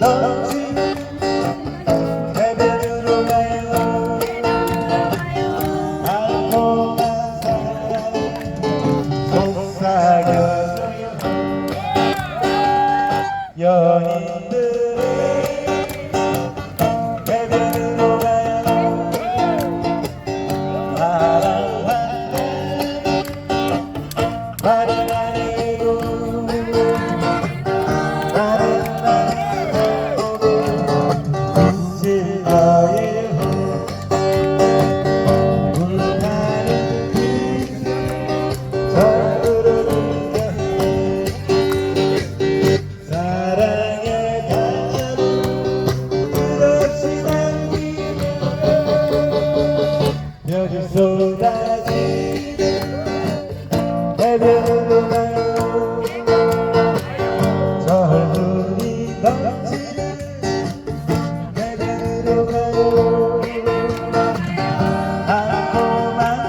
넘치는 해변으로 가요. 달콤한 사랑 속삭여줘요. 연인들의 해변으로 가요. 사랑한다 말은 안 해도 말은 안 해도 잊을 거예요. 불타는 빛을 절으로 느껴 사랑의 가루 끝없이 남기며 별이 쏟아지는 해변